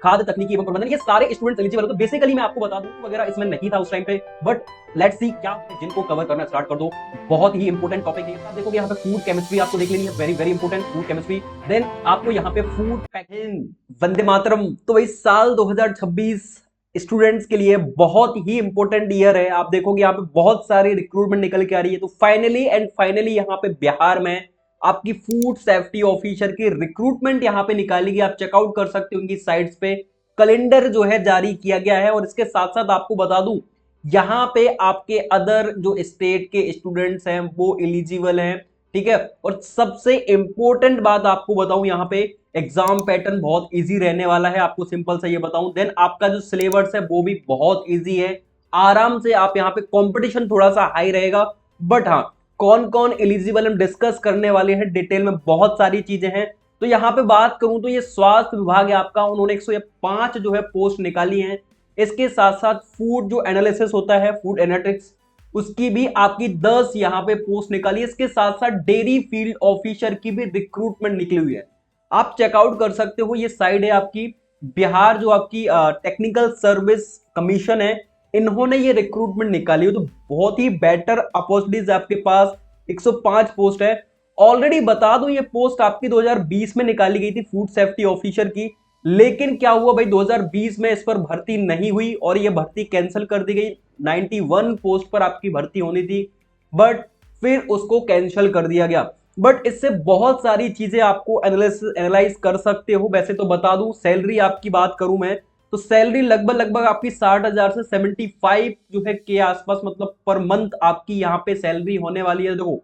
खाद्य तकनीकी एवं प्रबंधन, ये सारे स्टूडेंट्स एलिजिबल हो। तो बेसिकली मैं आपको बता दूं वगैरह इसमें नहीं था उस टाइम पे, बट लेट्स सी क्या जिनको कवर करना स्टार्ट कर दो। बहुत ही इंपॉर्टेंट टॉपिक है। आप देखोगे यहाँ पे फूड केमिस्ट्री आपको देख लेनी है, very very important food chemistry. Then आपको यहाँ पे फूड पैकिंग, वंदे मातरम। तो भाई साल 2026 स्टूडेंट्स के लिए बहुत ही इंपॉर्टेंट ईयर है। आप देखोगे यहाँ पे बहुत सारी रिक्रूटमेंट निकल के आ रही है। तो फाइनली यहाँ पे बिहार में आपकी फूड सेफ्टी ऑफिसर की रिक्रूटमेंट यहाँ पे निकाली गई। आप चेकआउट कर सकते हो उनकी साइट्स पे, कैलेंडर जो है जारी किया गया है। और इसके साथ साथ आपको बता दूं यहाँ पे आपके अदर जो स्टेट के स्टूडेंट्स हैं वो एलिजिबल हैं, ठीक है। और सबसे इंपॉर्टेंट बात आपको बताऊं, यहाँ पे एग्जाम पैटर्न बहुत इजी रहने वाला है। आपको सिंपल से ये बताऊं, देन आपका जो सिलेबस है वो भी बहुत इजी है। आराम से आप यहाँ पे कंपटीशन थोड़ा सा हाई रहेगा, बट हाँ कौन कौन एलिजिबल हम डिस्कस करने वाले हैं डिटेल में, बहुत सारी चीजें हैं। तो यहाँ पे बात करूं तो ये स्वास्थ्य विभाग है आपका, उन्होंने 105 जो है पोस्ट निकाली हैं। इसके साथ साथ फूड जो एनालिसिस होता है, फूड एनालिटिक्स, उसकी भी आपकी 10 यहाँ पे पोस्ट निकाली है। इसके साथ साथ डेयरी फील्ड ऑफिसर की भी रिक्रूटमेंट निकली हुई है। आप चेकआउट कर सकते हो, ये साइड है आपकी बिहार जो आपकी टेक्निकल सर्विस कमीशन है, इन्होंने ये रिक्रूटमेंट निकाली है। तो बहुत ही बेटर अपॉर्चुनिटीज आपके पास, 105 पोस्ट है। ऑलरेडी बता दूं ये पोस्ट आपकी 2020 में निकाली गई थी फूड सेफ्टी ऑफिसर की, लेकिन क्या हुआ भाई 2020 में इस पर भर्ती नहीं हुई और ये भर्ती कैंसिल कर दी गई। 91 पोस्ट पर आपकी भर्ती होनी थी, बट फिर उसको कैंसिल कर दिया गया। बट इससे बहुत सारी चीजें आपको एनालाइज कर सकते हो। वैसे तो बता दूं सैलरी आपकी बात करूं मैं, तो सैलरी लगभग आपकी 60,000 से 75 जो है के आसपास, मतलब पर मंथ आपकी यहाँ पे सैलरी होने वाली है। देखो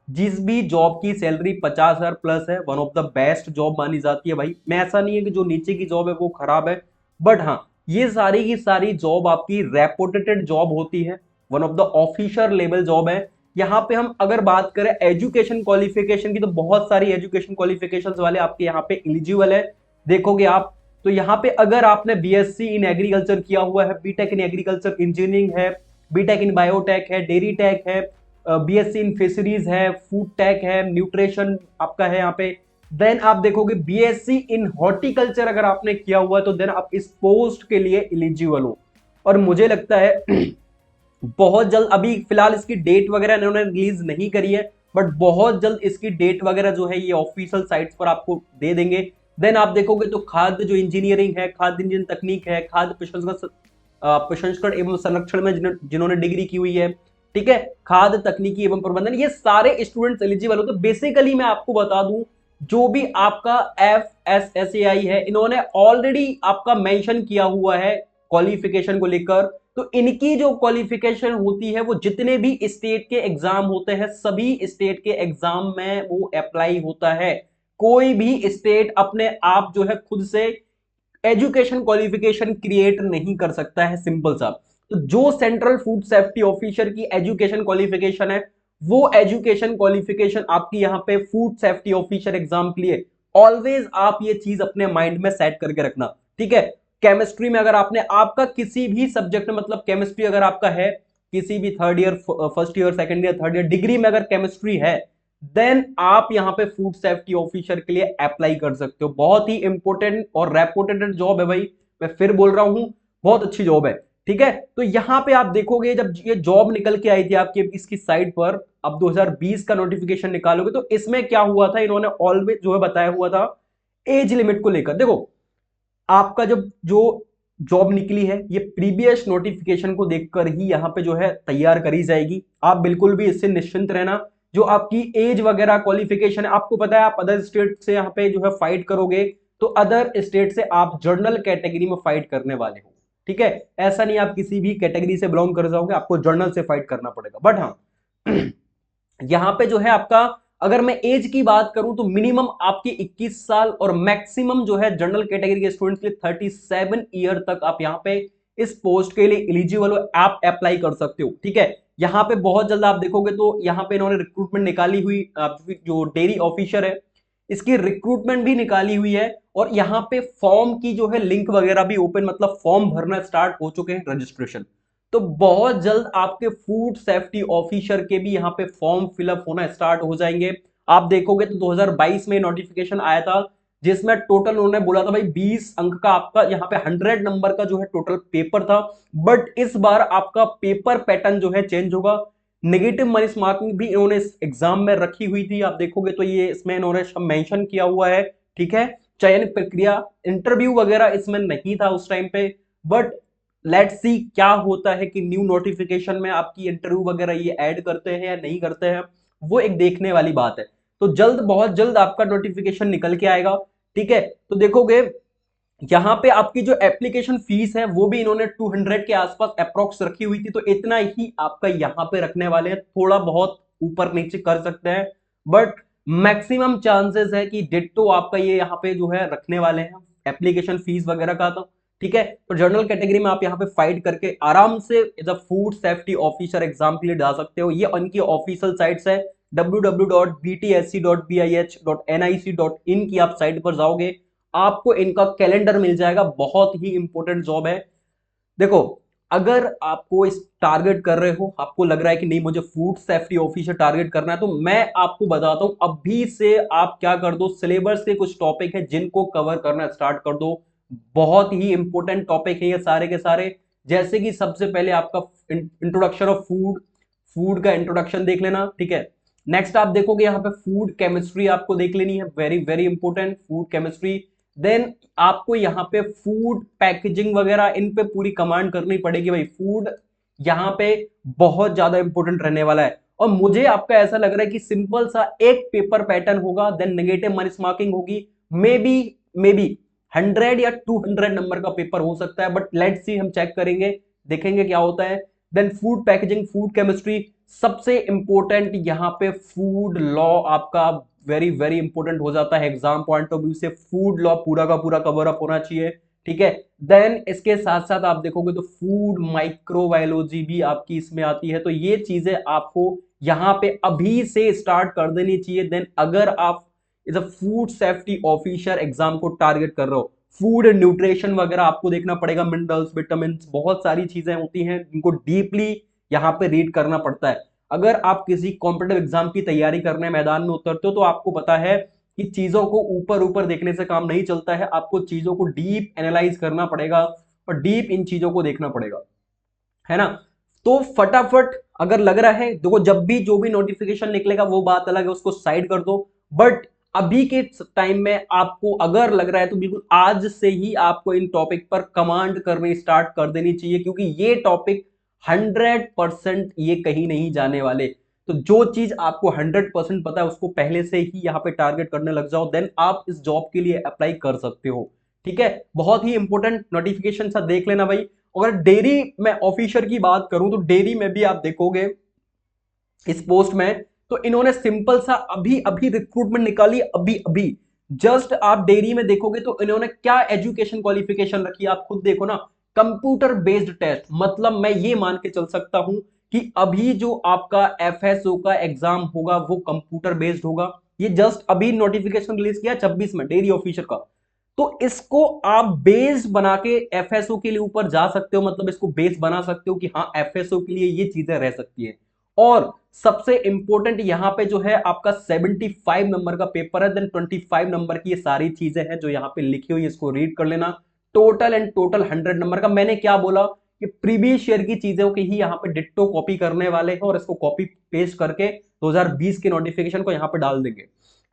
जिस भी जॉब की सैलरी 50,000 प्लस है, one of the best job मानी जाती है भाई। मैं ऐसा नहीं है कि जो नीचे की जॉब है वो खराब है, बट हाँ ये सारी की सारी जॉब आपकी रेपुटेटेड जॉब होती है, one of the officer level job है। यहाँ पे हम अगर बात करें एजुकेशन क्वालिफिकेशन की, तो बहुत सारी एजुकेशन क्वालिफिकेशन वाले आपके यहाँ पे एलिजिबल है। देखोगे आप तो यहाँ पे अगर आपने बीएससी इन एग्रीकल्चर किया हुआ है, बीटेक इन एग्रीकल्चर इंजीनियरिंग है, बीटेक इन बायोटेक है, डेयरी टेक है, बीएससी इन फिशरीज है, फूड टेक है, न्यूट्रिशन आपका है यहाँ पे, देन आप देखोगे बीएससी इन हॉर्टिकल्चर अगर आपने किया हुआ है तो देन आप इस पोस्ट के लिए एलिजिबल हो। और मुझे लगता है बहुत जल्द, अभी फिलहाल इसकी डेट वगैरह इन्होंने रिलीज नहीं करी है, बट बहुत जल्द इसकी डेट वगैरह जो है ये ऑफिशियल साइट्स पर आपको दे देंगे। देन आप देखोगे तो खाद्य जो इंजीनियरिंग है, खाद्य इंजीनियरिंग तकनीक है, खाद्य प्रसंस्करण एवं संरक्षण में जिन्होंने डिग्री की हुई है, ठीक है, खाद्य तकनीकी एवं प्रबंधन, ये सारे स्टूडेंट्स एलिजिबल हो। तो बेसिकली मैं आपको बता दूं जो भी आपका FSSAI है, इन्होंने ऑलरेडी आपका मेंशन किया हुआ है क्वालिफिकेशन को लेकर। तो इनकी जो क्वालिफिकेशन होती है वो जितने भी स्टेट के एग्जाम होते हैं, सभी स्टेट के एग्जाम में वो अप्लाई होता है। कोई भी स्टेट अपने आप जो है खुद से एजुकेशन क्वालिफिकेशन क्रिएट नहीं कर सकता है, सिंपल सा। तो जो सेंट्रल फूड सेफ्टी ऑफिसर की एजुकेशन क्वालिफिकेशन है, वो एजुकेशन क्वालिफिकेशन आपकी यहाँ पे फूड सेफ्टी ऑफिसर एग्जाम के लिए ऑलवेज आप ये चीज अपने माइंड में सेट करके रखना, ठीक है। केमिस्ट्री में अगर आपने आपका किसी भी सब्जेक्ट में, मतलब केमिस्ट्री अगर आपका है किसी भी third year, first year, second year, third year degree में अगर केमिस्ट्री है, देन आप यहाँ पे फूड सेफ्टी ऑफिसर के लिए अप्लाई कर सकते हो। बहुत ही इंपॉर्टेंट और रेपुटेटेड जॉब है भाई, मैं फिर बोल रहा हूं बहुत अच्छी जॉब है, ठीक है। तो यहाँ पे आप देखोगे जब ये जॉब निकल के आई थी आपकी इसकी साइट पर, अब 2020 का नोटिफिकेशन निकालोगे तो इसमें क्या हुआ था, इन्होंने ऑलवेज जो है बताया हुआ था एज लिमिट को लेकर। देखो आपका जब जो जॉब निकली है ये प्रीवियस नोटिफिकेशन को देखकर ही यहाँ पे जो है तैयार करी जाएगी। आप बिल्कुल भी इससे निश्चिंत रहना। जो आपकी एज वगैरह क्वालिफिकेशन है, आपको पता है आप अदर स्टेट से यहाँ पे जो है फाइट करोगे तो अदर स्टेट से आप जर्नल कैटेगरी में फाइट करने वाले हो, ठीक है। ऐसा नहीं आप किसी भी कैटेगरी से बिलोंग कर जाओगे, आपको जर्नल से फाइट करना पड़ेगा। बट हाँ यहाँ पे जो है आपका, अगर मैं एज की बात करूं तो मिनिमम आपकी 21 साल और मैक्सिमम जो है जनरल कैटेगरी के स्टूडेंट्स के लिए 37 ईयर तक आप यहाँ पे इस पोस्ट के लिए एलिजिबल हो, आप अप्लाई कर सकते हो, ठीक है। यहाँ पे बहुत जल्द आप देखोगे तो यहाँ पे इन्होंने रिक्रूटमेंट निकाली हुई, जो डेयरी ऑफिसर है इसकी रिक्रूटमेंट भी निकाली हुई है। और यहाँ पे फॉर्म की जो है लिंक वगैरह भी ओपन, मतलब फॉर्म भरना स्टार्ट हो चुके हैं, रजिस्ट्रेशन। तो बहुत जल्द आपके फूड सेफ्टी ऑफिसर के भी यहाँ पे फॉर्म फिलअप होना स्टार्ट हो जाएंगे। आप देखोगे तो 2022 में नोटिफिकेशन आया था, जिसमें टोटल उन्होंने बोला था भाई 20 अंक का आपका यहाँ पे 100 नंबर का जो है टोटल पेपर था। बट इस बार आपका पेपर पैटर्न जो है चेंज होगा। नेगेटिव माइनस मार्किंग भी इन्होंने इस एग्जाम में रखी हुई थी, आप देखोगे तो ये इसमें इन्होंने मेंशन किया हुआ है। ठीक है, चयन प्रक्रिया, इंटरव्यू वगैरह इसमें नहीं था उस टाइम पे। बट लेट्स सी क्या होता है कि न्यू नोटिफिकेशन में आपकी इंटरव्यू वगैरह ये ऐड करते हैं या नहीं करते हैं, वो एक देखने वाली बात है। तो जल्द, बहुत जल्द आपका नोटिफिकेशन निकल के आएगा। ठीक है, तो देखोगे यहां पे आपकी जो एप्लीकेशन फीस है वो भी इन्होंने 200 के आसपास अप्रोक्स रखी हुई थी, तो इतना ही आपका यहां पे रखने वाले हैं। थोड़ा बहुत ऊपर नीचे कर सकते हैं, बट मैक्सिमम चांसेस है कि डिट्टो आपका ये यहां पे जो है रखने वाले हैं एप्लीकेशन फीस वगैरह का। तो ठीक है, तो जनरल कैटेगरी में आप यहाँ पे फाइट करके आराम से as a food safety officer exam के लिए जा सकते हो। ये उनकी ऑफिशियल साइट्स है www.btsc.bih.nic.in की आप साइट पर जाओगे, आपको इनका कैलेंडर मिल जाएगा। बहुत ही इंपॉर्टेंट जॉब है। देखो, अगर आपको इस टारगेट कर रहे हो, आपको लग रहा है कि नहीं मुझे फूड सेफ्टी ऑफिसर टारगेट करना है, तो मैं आपको बताता हूं अभी से आप क्या कर दो, सिलेबस के कुछ टॉपिक है जिनको कवर करना स्टार्ट कर दो। बहुत ही इंपॉर्टेंट टॉपिक है ये सारे के सारे। जैसे कि सबसे पहले आपका इंट्रोडक्शन ऑफ फूड, फूड का इंट्रोडक्शन देख लेना। ठीक है, नेक्स्ट आप देखोगे यहाँ पे फूड केमिस्ट्री आपको देख लेनी है, very very important food chemistry. Then आपको यहाँ पे फूड पैकेजिंग वगैरह इन पे पूरी कमांड करनी पड़ेगी भाई। फूड यहाँ पे बहुत ज्यादा इंपॉर्टेंट रहने वाला है। और मुझे आपका ऐसा लग रहा है कि सिंपल सा एक पेपर पैटर्न होगा, देन नेगेटिव माइनस मार्किंग होगी। मे बी 100 या 200 नंबर का पेपर हो सकता है, बट लेट्स सी, हम चेक करेंगे, देखेंगे क्या होता है। Then food packaging, food chemistry, सबसे इंपॉर्टेंट यहाँ पे फूड लॉ आपका वेरी वेरी इंपॉर्टेंट हो जाता है एग्जाम पॉइंट ऑफ व्यू से। फूड लॉ पूरा का पूरा कवर अप होना चाहिए। ठीक है, देन इसके साथ साथ आप देखोगे तो फूड माइक्रोबायोलॉजी भी आपकी इसमें आती है। तो ये चीजें आपको यहां पे अभी से स्टार्ट कर देनी चाहिए। देन अगर आप is a food safety officer exam को टारगेट कर रहे हो, फूड एंड न्यूट्रिशन वगैरह आपको देखना पड़ेगा, मिनरल्स, विटामिन, बहुत सारी चीजें होती हैं जिनको डीपली यहाँ पे रीड करना पड़ता है। अगर आप किसी कॉम्पिटेटिव एग्जाम की तैयारी करने मैदान में उतरते हो तो आपको पता है कि चीजों को ऊपर ऊपर देखने से काम नहीं चलता है, आपको चीजों को डीप एनालाइज करना पड़ेगा और डीप इन चीजों को देखना पड़ेगा, है ना। तो फटाफट अगर लग रहा है, देखो जब भी जो भी नोटिफिकेशन निकलेगा वो बात अलग है, उसको साइड कर दो। बट अभी के टाइम में आपको अगर लग रहा है तो बिल्कुल आज से ही आपको इन टॉपिक पर कमांड करनी स्टार्ट कर देनी चाहिए, क्योंकि ये टॉपिक 100% ये कहीं नहीं जाने वाले। तो जो चीज आपको 100% पता है उसको पहले से ही यहाँ पे टारगेट करने लग जाओ, देन आप इस जॉब के लिए अप्लाई कर सकते हो। ठीक है, बहुत ही इंपॉर्टेंट नोटिफिकेशन सा देख लेना भाई। अगर डेयरी में ऑफिसर की बात करूं तो डेयरी में भी आप देखोगे इस पोस्ट में, तो इन्होंने सिंपल सा अभी अभी रिक्रूटमेंट निकाली, अभी अभी जस्ट आप डेयरी में देखोगे तो इन्होंने क्या एजुकेशन क्वालिफिकेशन रखी है आप खुद देखो ना। कंप्यूटर बेस्ड टेस्ट, मतलब मैं ये मान के चल सकता हूं कि अभी जो आपका एफएसओ का एग्जाम होगा वो कंप्यूटर बेस्ड होगा। ये जस्ट अभी नोटिफिकेशन रिलीज किया 26 में डेयरी ऑफिसर का। तो इसको आप बेस बना के एफएसओ के लिए ऊपर जा सकते हो, मतलब इसको बेस बना सकते हो कि हाँ एफएसओ के लिए ये चीजें रह सकती है। और सबसे इंपॉर्टेंट यहां पे जो है आपका 75 नंबर का पेपर है, देन 25 नंबर की ये सारी चीजें हैं जो यहां पे लिखी हुई है, इसको रीड कर लेना। टोटल एंड टोटल 100 नंबर का। मैंने क्या बोला कि प्रीवियस ईयर की चीजों की ही यहाँ पे डिट्टो कॉपी करने वाले हैं और इसको कॉपी पेस्ट करके 2020 के नोटिफिकेशन को यहाँ पे डाल देंगे।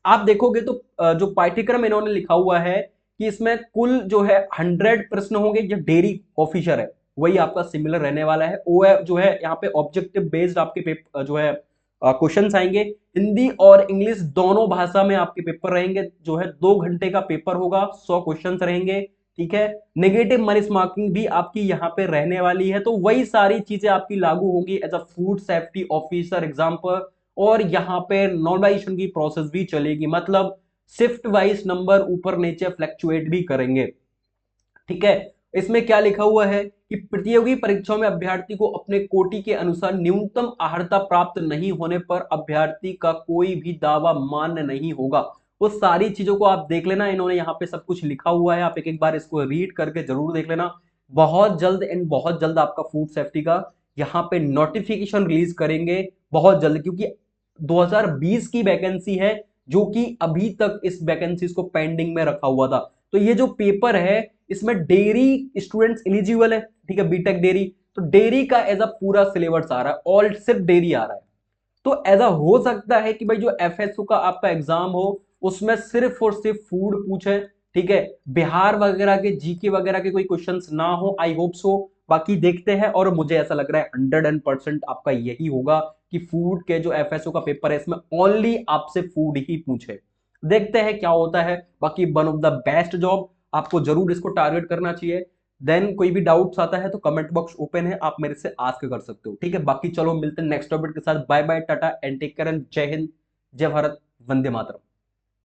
आप देखोगे तो जो पाठ्यक्रम इन्होंने लिखा हुआ है कि इसमें कुल जो है 100 प्रश्न होंगे। जो डेयरी ऑफिसर है वही आपका सिमिलर रहने वाला है। ओ जो है यहाँ पे ऑब्जेक्टिव बेस्ड आपके पेपर जो है क्वेश्चंस आएंगे, हिंदी और इंग्लिश दोनों भाषा में आपके पेपर रहेंगे। जो है 2 घंटे का पेपर होगा, 100 क्वेश्चन रहेंगे। ठीक है, नेगेटिव माइनस मार्किंग भी आपकी यहाँ पे रहने वाली है। तो वही सारी चीजें आपकी लागू होंगी as a food safety officer exam पर। और यहाँ पे नॉर्मलाइजेशन की प्रोसेस भी चलेगी, मतलब शिफ्ट वाइज नंबर ऊपर नीचे फ्लक्चुएट भी करेंगे। ठीक है, इसमें क्या लिखा हुआ है कि प्रतियोगी परीक्षाओं में अभ्यर्थी को अपने कोटि के अनुसार न्यूनतम अर्हता प्राप्त नहीं होने पर अभ्यर्थी का कोई भी दावा मान्य नहीं होगा। वो सारी चीजों को आप देख लेना, इन्होंने यहाँ पे सब कुछ लिखा हुआ है, आप एक एक बार इसको रीड करके जरूर देख लेना। बहुत जल्द एंड बहुत जल्द आपका फूड सेफ्टी का यहाँ पे नोटिफिकेशन रिलीज करेंगे, बहुत जल्द, क्योंकि 2020 की वैकेंसी है जो कि अभी तक इस वैकेंसीज को पेंडिंग में रखा हुआ था। तो ये जो पेपर है इसमें डेयरी स्टूडेंट्स एलिजिबल है, ठीक है, बीटेक डेयरी। तो डेयरी का एज अ पूरा सिलेबस आ रहा है, ऑल सिर्फ डेयरी आ रहा है। तो ऐसा हो सकता है कि भाई जो एफएसओ का आपका एग्जाम हो उसमें सिर्फ और सिर्फ फूड पूछे, ठीक है, बिहार वगैरह के जीके वगैरह के कोई क्वेश्चंस ना हो, आई होप सो। बाकी देखते हैं, और मुझे ऐसा लग रहा है 100% आपका यही होगा कि फूड के जो एफएसओ का पेपर है इसमें ओनली आपसे फूड ही पूछे। देखते हैं क्या होता है। बाकी one of the best job, आपको जरूर इसको टारगेट करना चाहिए। देन कोई भी डाउट्स आता है तो कमेंट बॉक्स ओपन है, आप मेरे से आस्क कर सकते हो, ठीक है। बाकी चलो मिलते हैं नेक्स्ट टॉपिक के साथ। Bye bye, tata and take care and Jai Hind, जय भारत, वंदे मातरम।